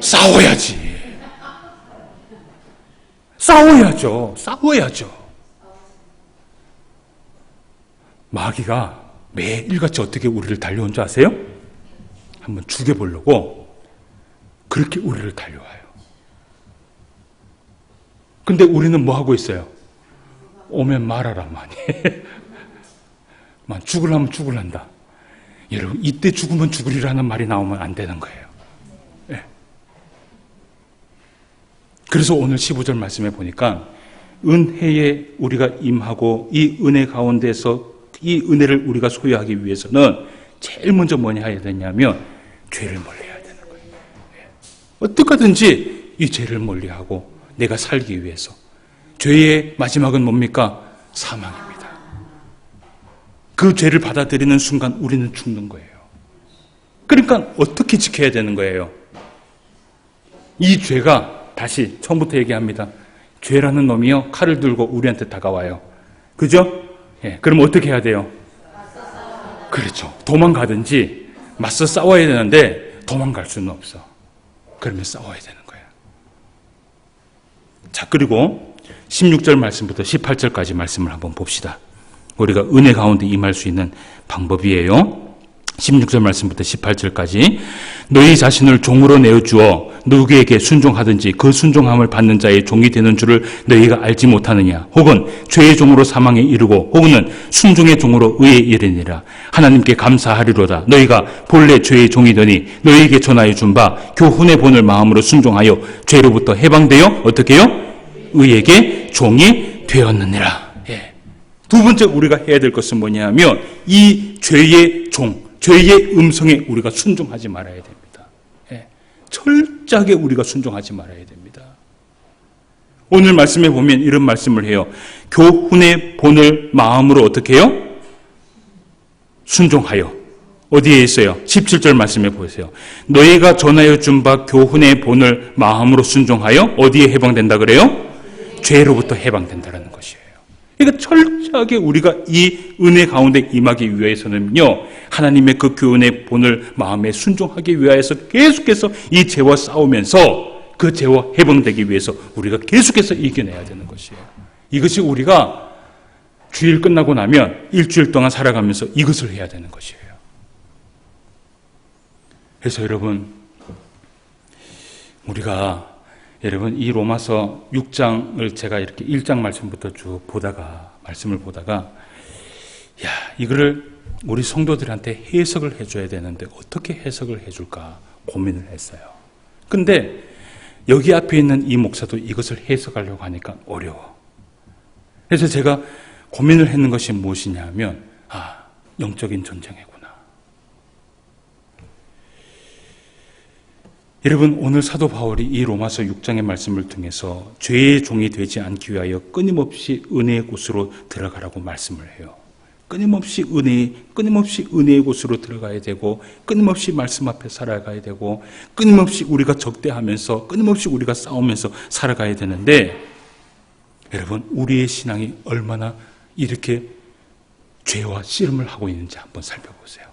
싸워야지. 싸워야죠. 싸워야죠. 마귀가 매일같이 어떻게 우리를 달려온 줄 아세요? 한번 죽여보려고 그렇게 우리를 달려와요. 근데 우리는 뭐 하고 있어요? 오면 말하라만. 죽으려면 죽으란다. 여러분, 이때 죽으면 죽으리라는 말이 나오면 안 되는 거예요. 네. 그래서 오늘 15절 말씀에 보니까 은혜에 우리가 임하고 이 은혜 가운데서 이 은혜를 우리가 소유하기 위해서는 제일 먼저 뭐냐 해야 되냐면 죄를 멀리해야 되는 거예요. 네. 어떻게 하든지 이 죄를 멀리하고 내가 살기 위해서. 죄의 마지막은 뭡니까? 사망입니다. 그 죄를 받아들이는 순간 우리는 죽는 거예요. 그러니까 어떻게 지켜야 되는 거예요? 이 죄가, 다시 처음부터 얘기합니다. 죄라는 놈이요, 칼을 들고 우리한테 다가와요. 그죠? 예, 그럼 어떻게 해야 돼요? 그렇죠. 도망가든지 맞서 싸워야 되는데 도망갈 수는 없어. 그러면 싸워야 되는 거예요. 자, 그리고 16절 말씀부터 18절까지 말씀을 한번 봅시다. 우리가 은혜 가운데 임할 수 있는 방법이에요. 16절 말씀부터 18절까지 너희 자신을 종으로 내어주어 누구에게 순종하든지 그 순종함을 받는 자의 종이 되는 줄을 너희가 알지 못하느냐. 혹은 죄의 종으로 사망에 이르고 혹은 순종의 종으로 의에 이르니라. 하나님께 감사하리로다. 너희가 본래 죄의 종이더니 너희에게 전하여 준 바 교훈의 본을 마음으로 순종하여 죄로부터 해방되어 어떻게 해요? 의에게 종이 되었느니라. 예. 두 번째 우리가 해야 될 것은 뭐냐면 이 죄의 종, 죄의 음성에 우리가 순종하지 말아야 됩니다. 예. 철저하게 우리가 순종하지 말아야 됩니다. 오늘 말씀에 보면 이런 말씀을 해요. 교훈의 본을 마음으로 어떻게 해요? 순종하여. 어디에 있어요? 17절 말씀에 보세요. 너희가 전하여 준 바 교훈의 본을 마음으로 순종하여 어디에 해방된다 그래요? 죄로부터 해방된다는 것이에요. 그러니까 철저하게 우리가 이 은혜 가운데 임하기 위해서는요, 하나님의 그 교훈의 본을 마음에 순종하기 위하여서 계속해서 이 죄와 싸우면서 그 죄와 해방되기 위해서 우리가 계속해서 이겨내야 되는 것이에요. 이것이 우리가 주일 끝나고 나면 일주일 동안 살아가면서 이것을 해야 되는 것이에요. 그래서 여러분 이 로마서 6장을 제가 이렇게 1장 말씀부터 쭉 말씀을 보다가 이거를 우리 성도들한테 해석을 해줘야 되는데 어떻게 해석을 해줄까 고민을 했어요. 근데 여기 앞에 있는 이 목사도 이것을 해석하려고 하니까 어려워. 그래서 제가 고민을 했는 것이 무엇이냐면 영적인 전쟁이구나. 여러분, 오늘 사도 바울이 이 로마서 6장의 말씀을 통해서 죄의 종이 되지 않기 위하여 끊임없이 은혜의 곳으로 들어가라고 말씀을 해요. 끊임없이 은혜의 곳으로 들어가야 되고, 끊임없이 말씀 앞에 살아가야 되고, 끊임없이 우리가 적대하면서, 끊임없이 우리가 싸우면서 살아가야 되는데, 여러분, 우리의 신앙이 얼마나 이렇게 죄와 씨름을 하고 있는지 한번 살펴보세요.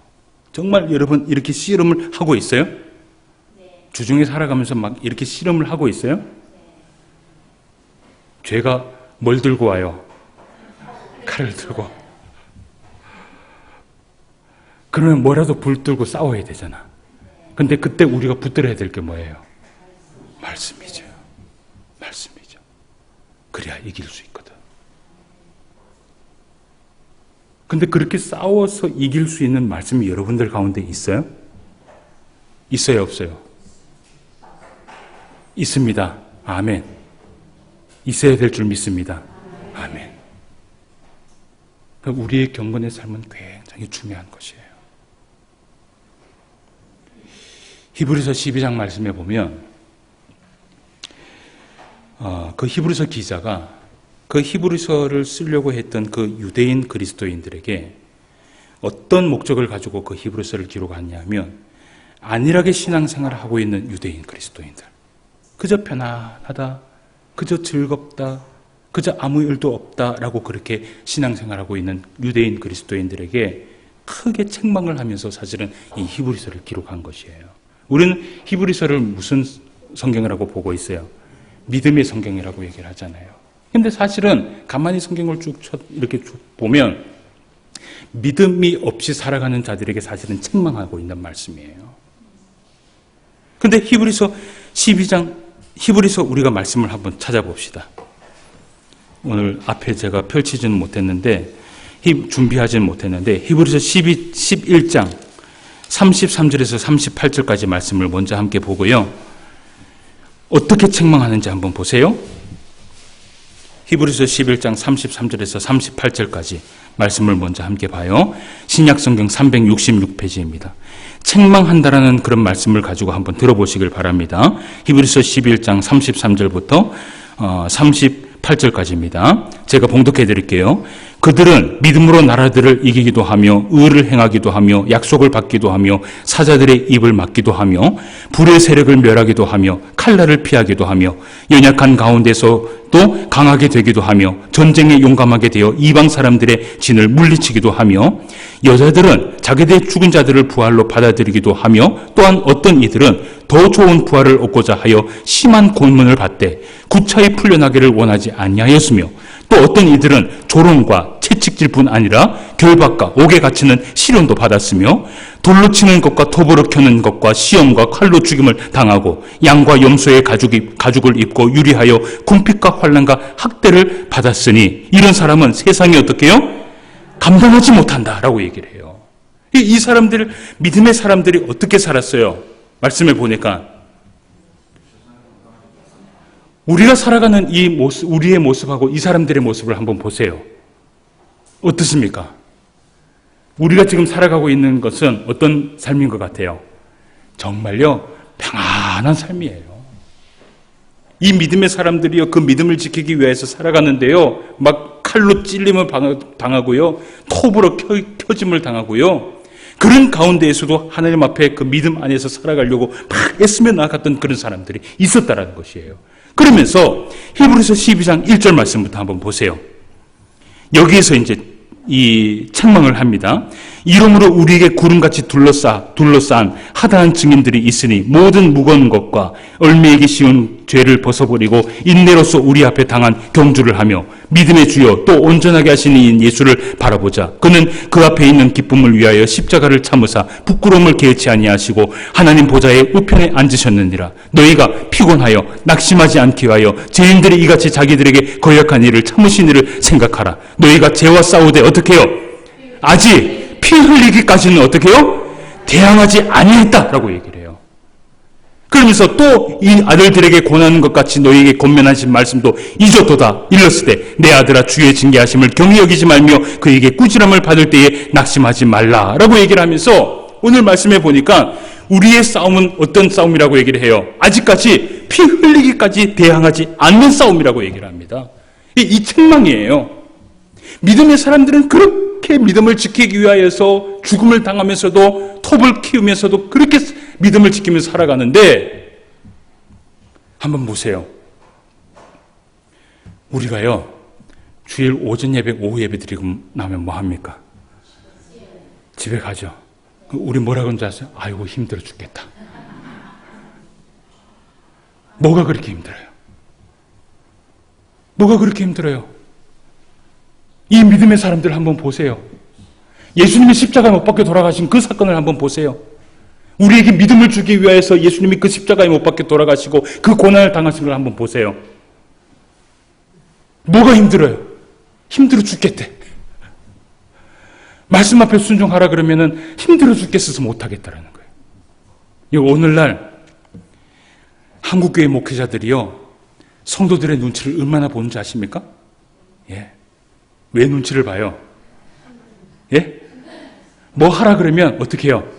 정말 여러분, 이렇게 씨름을 하고 있어요? 주중에 살아가면서 막 이렇게 씨름을 하고 있어요? 죄가 뭘 들고 와요? 칼을 들고. 그러면 뭐라도 붙들고 싸워야 되잖아. 근데 그때 우리가 붙들어야 될 게 뭐예요? 말씀이죠. 말씀이죠. 그래야 이길 수 있거든. 근데 그렇게 싸워서 이길 수 있는 말씀이 여러분들 가운데 있어요? 있어요, 없어요? 있습니다. 아멘. 있어야 될 줄 믿습니다. 아멘. 우리의 경건의 삶은 굉장히 중요한 것이에요. 히브리서 12장 말씀에 보면 그 히브리서 기자가 그 히브리서를 쓰려고 했던 그 유대인 그리스도인들에게 어떤 목적을 가지고 그 히브리서를 기록하냐면 안일하게 신앙생활을 하고 있는 유대인 그리스도인들, 그저 편안하다, 그저 즐겁다, 그저 아무 일도 없다라고 그렇게 신앙생활하고 있는 유대인 그리스도인들에게 크게 책망을 하면서 사실은 이 히브리서를 기록한 것이에요. 우리는 히브리서를 무슨 성경이라고 보고 있어요? 믿음의 성경이라고 얘기를 하잖아요. 근데 사실은 가만히 성경을 이렇게 쭉 보면 믿음이 없이 살아가는 자들에게 사실은 책망하고 있는 말씀이에요. 근데 히브리서 12장, 히브리서 우리가 말씀을 한번 찾아봅시다. 오늘 앞에 제가 펼치지는 못했는데, 준비하지는 못했는데, 히브리서 11장 33절에서 38절까지 말씀을 먼저 함께 보고요. 어떻게 책망하는지 한번 보세요. 히브리서 11장 33절에서 38절까지 말씀을 먼저 함께 봐요. 신약성경 366페이지입니다. 책망한다라는 그런 말씀을 가지고 한번 들어보시길 바랍니다. 히브리서 11장 33절부터 38절까지입니다. 제가 봉독해 드릴게요. 그들은 믿음으로 나라들을 이기기도 하며 의를 행하기도 하며 약속을 받기도 하며 사자들의 입을 막기도 하며 불의 세력을 멸하기도 하며 칼날을 피하기도 하며 연약한 가운데서도 강하게 되기도 하며 전쟁에 용감하게 되어 이방 사람들의 진을 물리치기도 하며 여자들은 자기들의 죽은 자들을 부활로 받아들이기도 하며 또한 어떤 이들은 더 좋은 부활을 얻고자 하여 심한 고문을 받되 구차히 풀려나기를 원하지 아니하였으며 또 어떤 이들은 조롱과 채찍질 뿐 아니라 결박과 옥에 갇히는 시련도 받았으며 돌로 치는 것과 톱으로 켜는 것과 시험과 칼로 죽임을 당하고 양과 염소의 가죽을 입고 유리하여 궁핍과 환난과 학대를 받았으니 이런 사람은 세상이 어떻게 해요? 감당하지 못한다라고 얘기를 해요. 이 사람들, 믿음의 사람들이 어떻게 살았어요? 말씀을 보니까 우리가 살아가는 이 모습, 우리의 모습하고 이 사람들의 모습을 한번 보세요. 어떻습니까? 우리가 지금 살아가고 있는 것은 어떤 삶인 것 같아요? 정말요, 평안한 삶이에요. 이 믿음의 사람들이요, 그 믿음을 지키기 위해서 살아가는데요, 막 칼로 찔림을 당하고요, 톱으로 펴짐을 당하고요, 그런 가운데에서도 하나님 앞에 그 믿음 안에서 살아가려고 막 애쓰며 나아갔던 그런 사람들이 있었다라는 것이에요. 그러면서 히브리서 12장 1절 말씀부터 한번 보세요. 여기에서 이제 이 책망을 합니다. 이러므로 우리에게 구름같이 둘러싼 하다한 증인들이 있으니 모든 무거운 것과 얽매이기 쉬운 죄를 벗어버리고 인내로서 우리 앞에 당한 경주를 하며 믿음의 주여 또 온전하게 하시는 이인 예수를 바라보자. 그는 그 앞에 있는 기쁨을 위하여 십자가를 참으사 부끄러움을 개의치 아니하시고 하나님 보좌의 우편에 앉으셨느니라. 너희가 피곤하여 낙심하지 않기 위하여 죄인들이 이같이 자기들에게 거역한 일을 참으신 일을 생각하라. 너희가 죄와 싸우되 어떻게 해요? 아직 피 흘리기까지는 어떻게 해요? 대항하지 아니했다라고 얘기를 해요. 그러면서 또 이 아들들에게 권하는 것 같이 너희에게 권면하신 말씀도 잊었도다. 일렀으되 내 아들아 주의 징계하심을 경히 여기지 말며 그에게 꾸지람을 받을 때에 낙심하지 말라라고 얘기를 하면서 오늘 말씀해 보니까 우리의 싸움은 어떤 싸움이라고 얘기를 해요? 아직까지 피 흘리기까지 대항하지 않는 싸움이라고 얘기를 합니다. 이 책망이에요. 믿음의 사람들은 그렇게 믿음을 지키기 위하여서 죽음을 당하면서도 톱을 키우면서도 그렇게 믿음을 지키면서 살아가는데 한번 보세요. 우리가요, 주일 오전 예배, 오후 예배 드리고 나면 뭐 합니까? 집에 가죠. 우리 뭐라고 하는지 아세요? 아이고 힘들어 죽겠다. 뭐가 그렇게 힘들어요? 뭐가 그렇게 힘들어요? 이 믿음의 사람들 한번 보세요. 예수님이 십자가에 못 박혀 돌아가신 그 사건을 한번 보세요. 우리에게 믿음을 주기 위해서 예수님이 그 십자가에 못 박혀 돌아가시고 그 고난을 당하신 걸 한번 보세요. 뭐가 힘들어요? 힘들어 죽겠대. 말씀 앞에 순종하라 그러면은 힘들어 죽겠어서 못하겠다라는 거예요. 이 오늘날 한국교회 목회자들이요, 성도들의 눈치를 얼마나 보는지 아십니까? 예. 왜 눈치를 봐요? 예? 뭐 하라 그러면 어떻게 해요?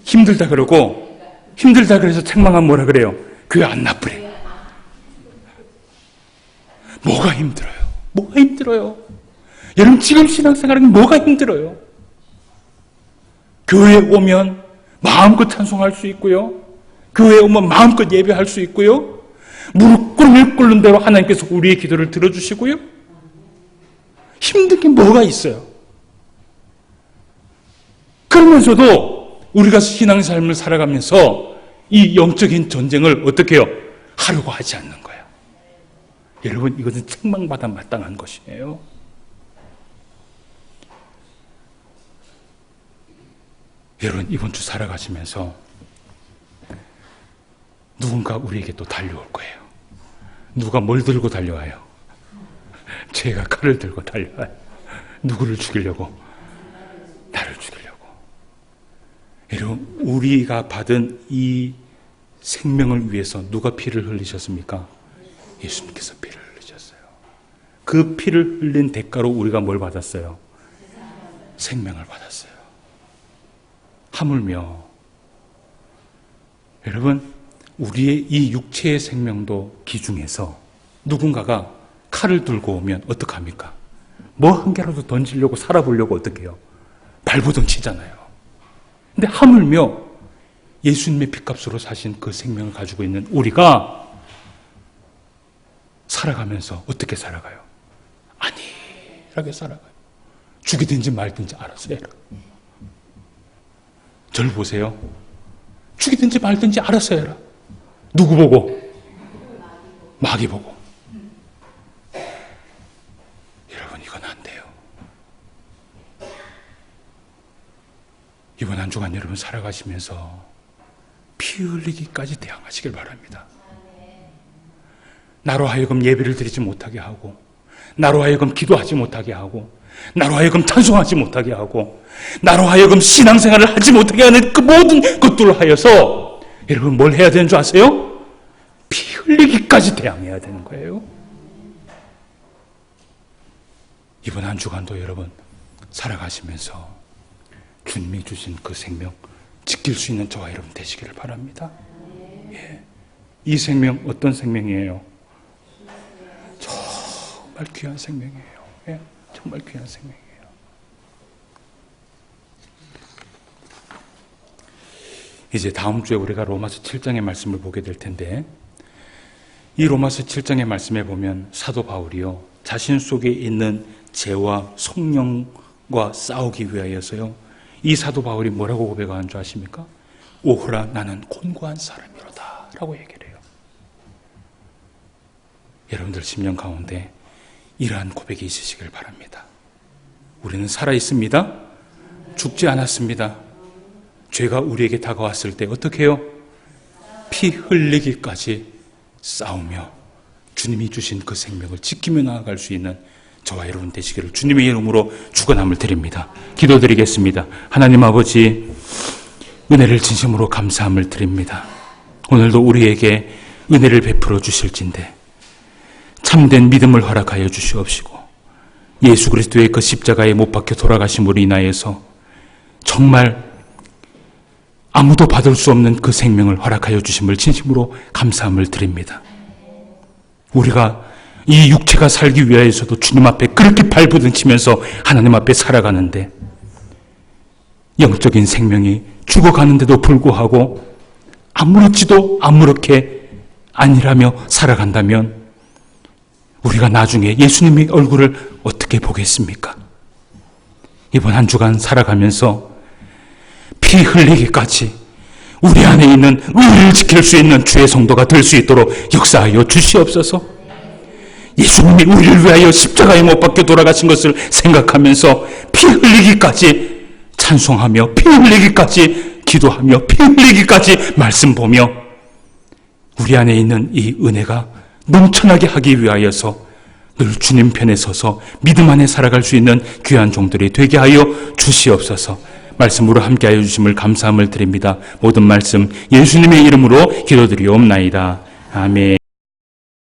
힘들다 그러고, 힘들다 그래서 책망하면 뭐라 그래요? 교회 안 나쁘래. 뭐가 힘들어요? 뭐가 힘들어요? 여러분 지금 신앙생활은 뭐가 힘들어요? 교회에 오면 마음껏 찬송할 수 있고요. 교회에 오면 마음껏 예배할 수 있고요. 무릎 꿇는 대로 하나님께서 우리의 기도를 들어주시고요. 힘든 게 뭐가 있어요? 그러면서도 우리가 신앙 삶을 살아가면서 이 영적인 전쟁을 어떻게 해요? 하려고 하지 않는 거예요. 여러분 이것은 책망받아 마땅한 것이에요. 여러분 이번 주 살아가시면서 누군가 우리에게 또 달려올 거예요. 누가 뭘 들고 달려와요? 죄가 칼을 들고 달려와요. 누구를 죽이려고? 나를 죽이려고. 여러분 우리가 받은 이 생명을 위해서 누가 피를 흘리셨습니까? 예수님께서 피를 흘리셨어요. 그 피를 흘린 대가로 우리가 뭘 받았어요? 생명을 받았어요. 하물며 여러분 우리의 이 육체의 생명도 기중에서 누군가가 칼을 들고 오면 어떡합니까? 뭐 한 개라도 던지려고 살아보려고 어떻게 해요? 발버둥 치잖아요. 근데 하물며 예수님의 피값으로 사신 그 생명을 가지고 있는 우리가 살아가면서 어떻게 살아가요? 안일하게 살아가요. 죽이든지 말든지 알아서 해라. 저를 보세요. 죽이든지 말든지 알아서 해라. 누구 보고? 마귀 보고. 여러분 이건 안 돼요. 이번 한 주간 여러분 살아가시면서 피 흘리기까지 대항하시길 바랍니다. 나로 하여금 예배를 드리지 못하게 하고, 나로 하여금 기도하지 못하게 하고, 나로 하여금 찬송하지 못하게 하고, 나로 하여금 신앙생활을 하지 못하게 하는 그 모든 것들을 하여서 여러분 뭘 해야 되는 줄 아세요? 피 흘리기까지 대항해야 되는 거예요. 이번 한 주간도 여러분 살아가시면서 주님이 주신 그 생명 지킬 수 있는 저와 여러분 되시기를 바랍니다. 예. 이 생명 어떤 생명이에요? 정말 귀한 생명이에요. 예. 정말 귀한 생명이에요. 이제 다음 주에 우리가 로마서 7장의 말씀을 보게 될 텐데, 이 로마서 7장의 말씀에 보면 사도 바울이요 자신 속에 있는 죄와 성령과 싸우기 위하여서요, 이 사도 바울이 뭐라고 고백하는 줄 아십니까? 오호라 나는 곤고한 사람이로다 라고 얘기를 해요. 여러분들 심령 가운데 이러한 고백이 있으시길 바랍니다. 우리는 살아있습니다. 죽지 않았습니다. 죄가 우리에게 다가왔을 때 어떻게 해요? 피 흘리기까지 싸우며 주님이 주신 그 생명을 지키며 나아갈 수 있는 저와 여러분 되시기를 주님의 이름으로 축원함을 드립니다. 기도드리겠습니다. 하나님 아버지, 은혜를 진심으로 감사함을 드립니다. 오늘도 우리에게 은혜를 베풀어 주실진데 참된 믿음을 허락하여 주시옵시고, 예수 그리스도의 그 십자가에 못 박혀 돌아가심으로 인하여서 정말 아무도 받을 수 없는 그 생명을 허락하여 주심을 진심으로 감사함을 드립니다. 우리가 이 육체가 살기 위하여서도 주님 앞에 그렇게 발버둥 치면서 하나님 앞에 살아가는데, 영적인 생명이 죽어가는데도 불구하고 아무렇지도 아무렇게 아니라며 살아간다면 우리가 나중에 예수님의 얼굴을 어떻게 보겠습니까? 이번 한 주간 살아가면서 피 흘리기까지 우리 안에 있는 의를 지킬 수 있는 주의 성도가 될 수 있도록 역사하여 주시옵소서. 예수님이 우리를 위하여 십자가에 못 박혀 돌아가신 것을 생각하면서 피 흘리기까지 찬송하며, 피 흘리기까지 기도하며, 피 흘리기까지 말씀 보며 우리 안에 있는 이 은혜가 넘쳐나게 하기 위하여서 늘 주님 편에 서서 믿음 안에 살아갈 수 있는 귀한 종들이 되게 하여 주시옵소서. 말씀으로 함께하여 주심을 감사함을 드립니다. 모든 말씀 예수님의 이름으로 기도드리옵나이다. 아멘.